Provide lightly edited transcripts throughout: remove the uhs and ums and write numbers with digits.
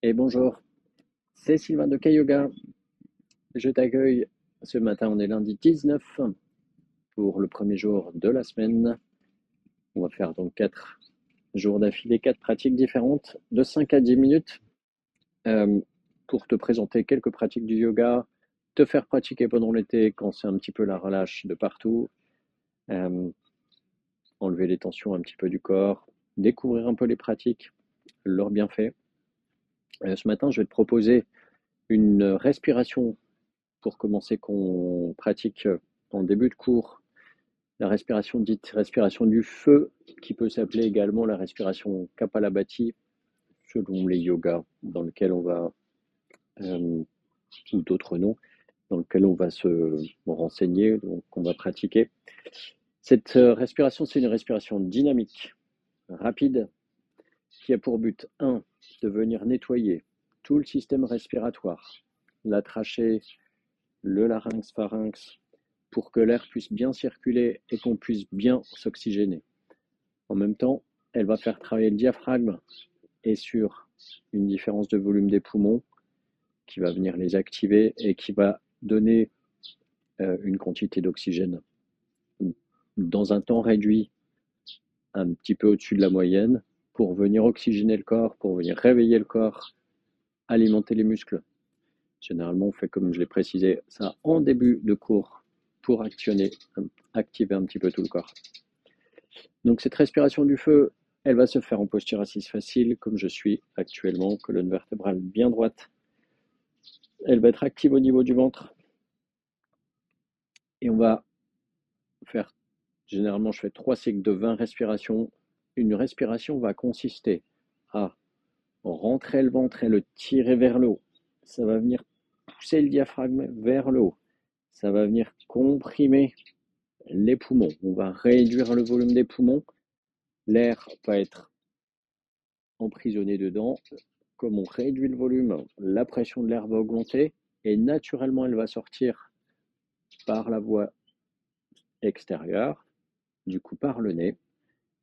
Et bonjour, c'est Sylvain de K-Yoga. Je t'accueille ce matin, on est lundi 19 pour le premier jour de la semaine. On va faire donc 4 jours d'affilée, 4 pratiques différentes de 5 à 10 minutes euh, pour te présenter quelques pratiques du yoga, te faire pratiquer pendant l'été quand c'est un petit peu la relâche de partout, euh, enlever les tensions un petit peu du corps, découvrir un peu les pratiques, leurs bienfaits. Ce matin, je vais te proposer une respiration pour commencer qu'on pratique en début de cours la respiration dite respiration du feu, qui peut s'appeler également la respiration Kapalabhati, selon les yogas dans lesquels on va, ou d'autres noms, dans lesquels on va se renseigner, donc on va pratiquer. Cette respiration, c'est une respiration dynamique, rapide, qui a pour but, un, de venir nettoyer tout le système respiratoire, la trachée, le larynx, pharynx, pour que l'air puisse bien circuler et qu'on puisse bien s'oxygéner. En même temps, elle va faire travailler le diaphragme et sur une différence de volume des poumons qui va venir les activer et qui va donner une quantité d'oxygène dans un temps réduit, un petit peu au-dessus de la moyenne, pour venir oxygéner le corps, pour venir réveiller le corps, alimenter les muscles. Généralement, on fait, comme je l'ai précisé, ça en début de cours pour activer un petit peu tout le corps. Donc cette respiration du feu, elle va se faire en posture assise facile, comme je suis actuellement, colonne vertébrale bien droite. Elle va être active au niveau du ventre. Et on va faire, généralement je fais 3 cycles de 20 respirations. Une respiration va consister à rentrer le ventre et le tirer vers le haut. Ça va venir pousser le diaphragme vers le haut. Ça va venir comprimer les poumons. On va réduire le volume des poumons. L'air va être emprisonné dedans. Comme on réduit le volume, la pression de l'air va augmenter et naturellement elle va sortir par la voie extérieure, du coup par le nez,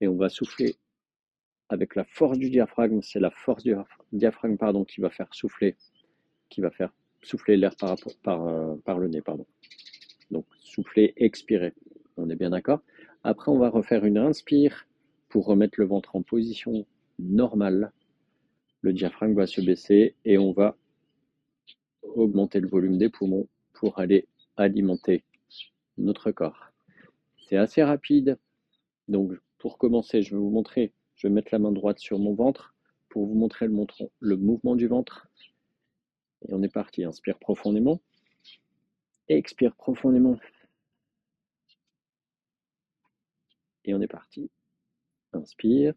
et on va souffler avec la force du diaphragme. C'est la force du diaphragme qui va faire souffler, l'air par le nez. Donc souffler, expirer. On est bien d'accord. Après, on va refaire une inspire pour remettre le ventre en position normale. Le diaphragme va se baisser et on va augmenter le volume des poumons pour aller alimenter notre corps. C'est assez rapide. Donc, pour commencer, je vais mettre la main droite sur mon ventre pour vous montrer le mouvement du ventre. Et on est parti. Inspire profondément. Expire profondément. Et on est parti. Inspire.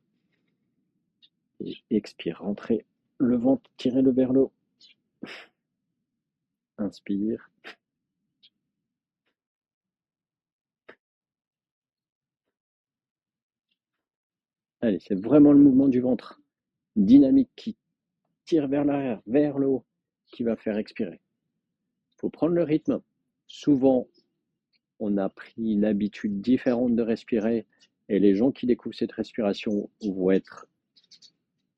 Et expire. Rentrez le ventre, tirez-le vers le haut. Inspire. Allez, c'est vraiment le mouvement du ventre dynamique qui tire vers l'arrière, vers le haut, qui va faire expirer. Il faut prendre le rythme. Souvent, on a pris une habitude différente de respirer et les gens qui découvrent cette respiration vont être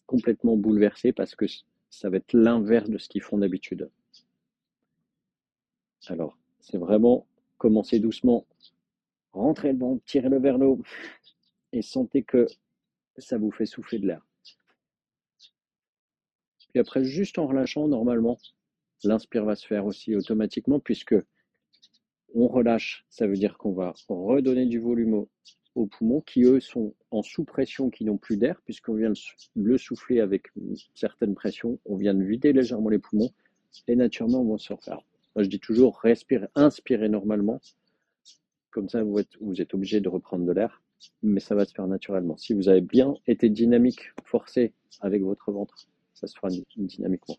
complètement bouleversés parce que ça va être l'inverse de ce qu'ils font d'habitude. Alors, c'est vraiment commencer doucement, rentrez le ventre, tirez-le vers le haut et sentez que ça vous fait souffler de l'air. Puis après, juste en relâchant, normalement, l'inspire va se faire aussi automatiquement puisque on relâche. Ça veut dire qu'on va redonner du volume aux poumons qui, eux, sont en sous-pression, qui n'ont plus d'air puisqu'on vient de le souffler avec une certaine pression. On vient de vider légèrement les poumons et naturellement, on va se refaire. Moi, je dis toujours, respirez, inspirez normalement. Comme ça, vous êtes obligé de reprendre de l'air, mais ça va se faire naturellement. Si vous avez bien été dynamique, forcé avec votre ventre, ça se fera dynamiquement.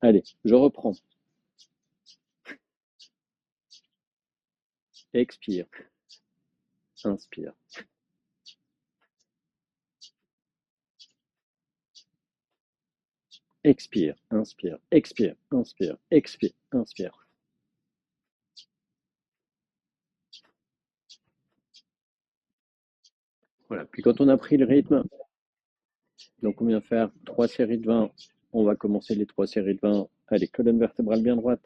Allez, je reprends. Expire. Inspire. Expire, inspire, expire, inspire, expire, inspire. Voilà. Puis quand on a pris le rythme, donc on vient faire 3 séries de 20 On va commencer les 3 séries de 20. Allez, colonne vertébrale bien droite.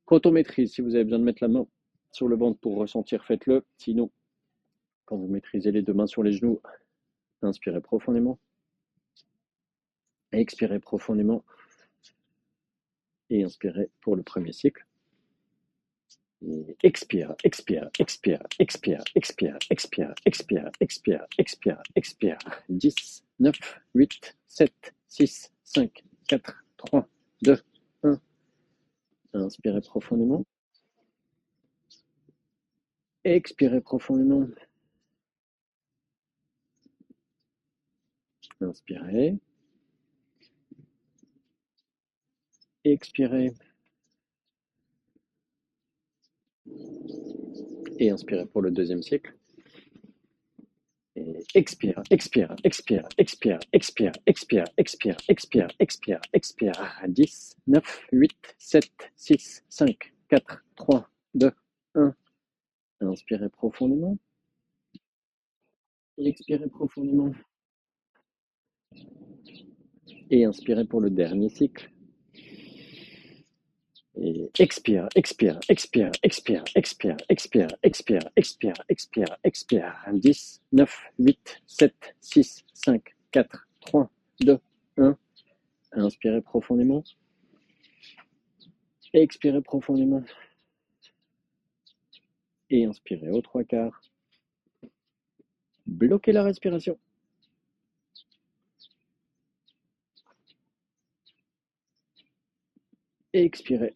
Quand on maîtrise, si vous avez besoin de mettre la main sur le ventre pour ressentir, faites-le. Sinon, quand vous maîtrisez les 2 mains sur les genoux, inspirez profondément. Expirez profondément. Et inspirez pour le premier cycle. Et expire, expire, expire, expire, expire, expire, expire, expire, expire, expire. 10, 9, 8, 7, 6, 5, 4, 3, 2, 1. Inspirez profondément. Expirez profondément. Inspirez. Expirez. Et inspirez pour le deuxième cycle. Et expire, expire, expire, expire, expire, expire, expire, expire, expire, expire. 10, 9, 8, 7, 6, 5, 4, 3, 2, 1. Inspirez profondément. Et expirez profondément. Et inspirez pour le dernier cycle. Et expire, expire, expire, expire, expire, expire, expire, expire, expire, expire. 10, 9, 8, 7, 6, 5, 4, 3, 2, 1. Inspirez profondément. Expirez profondément. Et inspirez aux 3/4. Bloquez la respiration. Expirez.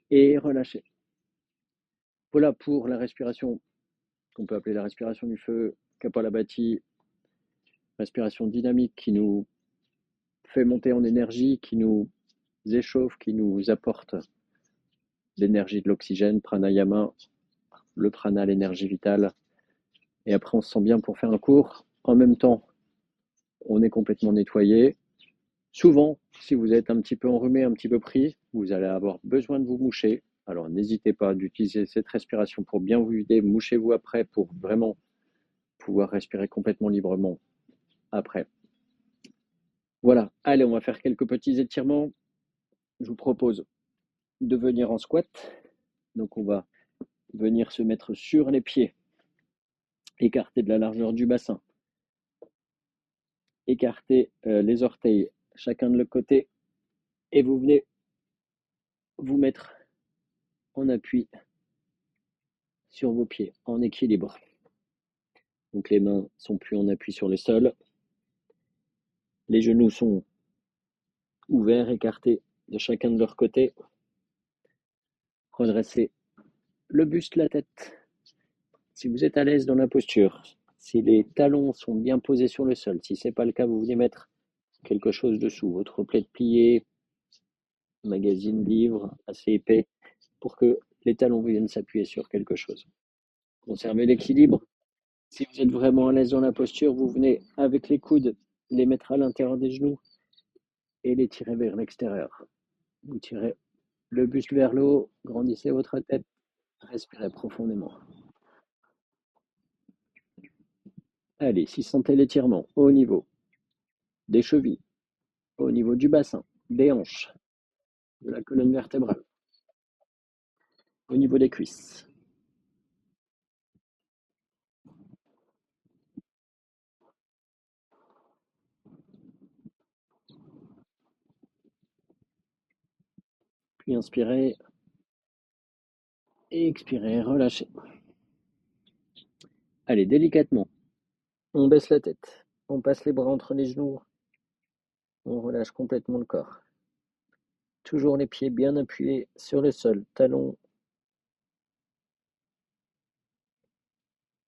Et relâchez. Voilà pour la respiration qu'on peut appeler la respiration du feu, Kapalabhati, respiration dynamique qui nous fait monter en énergie, qui nous échauffe, qui nous apporte l'énergie de l'oxygène, pranayama, le prana, l'énergie vitale. Et après, on se sent bien pour faire un cours. En même temps, on est complètement nettoyé. Souvent, si vous êtes un petit peu enrhumé, un petit peu pris, vous allez avoir besoin de vous moucher. Alors, n'hésitez pas d'utiliser cette respiration pour bien vous vider. Mouchez-vous après pour vraiment pouvoir respirer complètement librement après. Voilà. Allez, on va faire quelques petits étirements. Je vous propose de venir en squat. Donc, on va venir se mettre sur les pieds, écarter de la largeur du bassin, écarter les orteils, chacun de l'autre côté, et vous venez vous mettre en appui sur vos pieds, en équilibre. Donc les mains sont plus en appui sur le sol, les genoux sont ouverts, écartés de chacun de leur côté. Redressez le buste, la tête. Si vous êtes à l'aise dans la posture, si les talons sont bien posés sur le sol, si ce n'est pas le cas, vous venez mettre quelque chose dessous, votre plaid plié, magazine, livre assez épais, pour que les talons viennent s'appuyer sur quelque chose. Conservez l'équilibre. Si vous êtes vraiment à l'aise dans la posture, vous venez avec les coudes les mettre à l'intérieur des genoux et les tirer vers l'extérieur. Vous tirez le buste vers le haut, grandissez votre tête, respirez profondément. Allez, si vous sentez l'étirement au niveau des chevilles, au niveau du bassin, des hanches, de la colonne vertébrale, au niveau des cuisses. Puis inspirez et expirez, relâchez. Allez, délicatement, on baisse la tête, on passe les bras entre les genoux, on relâche complètement le corps. Toujours les pieds bien appuyés sur le sol, talons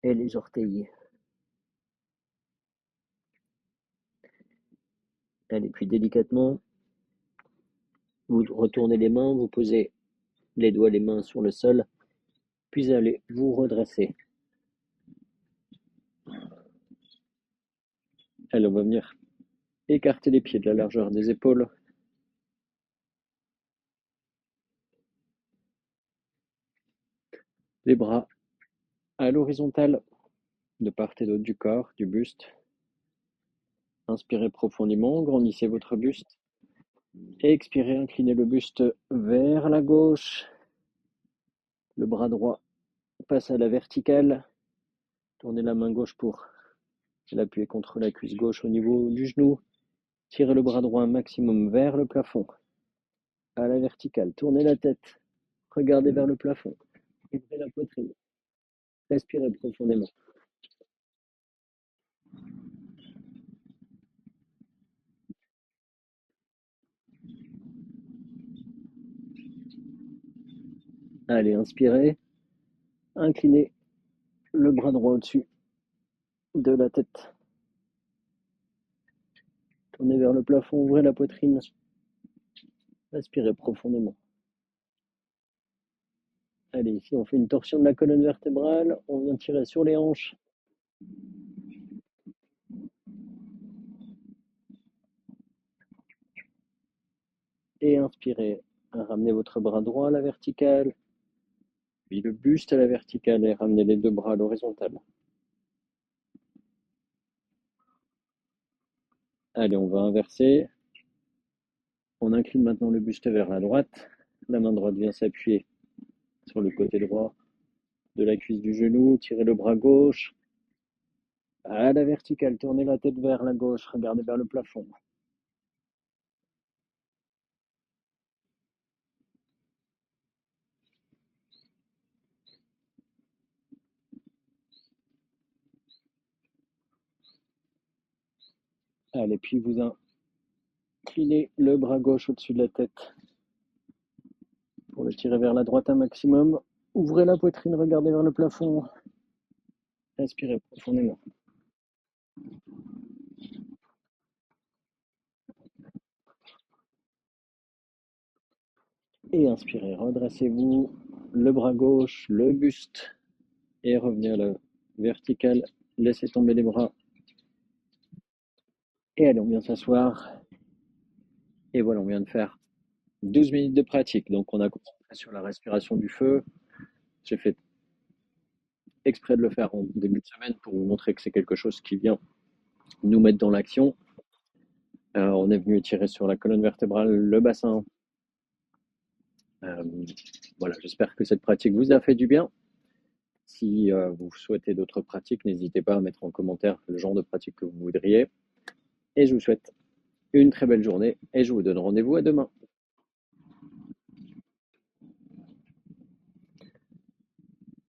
et les orteils. Allez, puis délicatement, vous retournez les mains, vous posez les doigts, les mains sur le sol, puis allez vous redresser. Allez, on va venir écarter les pieds de la largeur des épaules. Les bras à l'horizontale, de part et d'autre du corps, du buste. Inspirez profondément, grandissez votre buste. Expirez, inclinez le buste vers la gauche. Le bras droit passe à la verticale. Tournez la main gauche pour l'appuyer contre la cuisse gauche au niveau du genou. Tirez le bras droit un maximum vers le plafond. À la verticale, tournez la tête. Regardez vers le plafond. Ouvrez la poitrine. Respirez profondément. Allez, inspirez. Inclinez le bras droit au-dessus de la tête. Tournez vers le plafond, ouvrez la poitrine. Respirez profondément. Allez, ici, on fait une torsion de la colonne vertébrale. On vient tirer sur les hanches. Et inspirez. Ramenez votre bras droit à la verticale. Puis le buste à la verticale et ramenez les deux bras à l'horizontale. Allez, on va inverser. On incline maintenant le buste vers la droite. La main droite vient s'appuyer sur le côté droit de la cuisse du genou. Tirez le bras gauche à la verticale. Tournez la tête vers la gauche. Regardez vers le plafond. Allez, puis vous inclinez le bras gauche au-dessus de la tête pour le tirer vers la droite un maximum. Ouvrez la poitrine, regardez vers le plafond. Respirez profondément. Et inspirez, redressez-vous, le bras gauche, le buste, et revenez à la verticale. Laissez tomber les bras. Et allez, on vient s'asseoir. Et voilà, on vient de faire 12 minutes de pratique. Donc, on a concentré sur la respiration du feu. J'ai fait exprès de le faire en début de semaine pour vous montrer que c'est quelque chose qui vient nous mettre dans l'action. On est venu étirer sur la colonne vertébrale, le bassin. Voilà, j'espère que cette pratique vous a fait du bien. Si vous souhaitez d'autres pratiques, n'hésitez pas à mettre en commentaire le genre de pratique que vous voudriez. Et je vous souhaite une très belle journée et je vous donne rendez-vous à demain.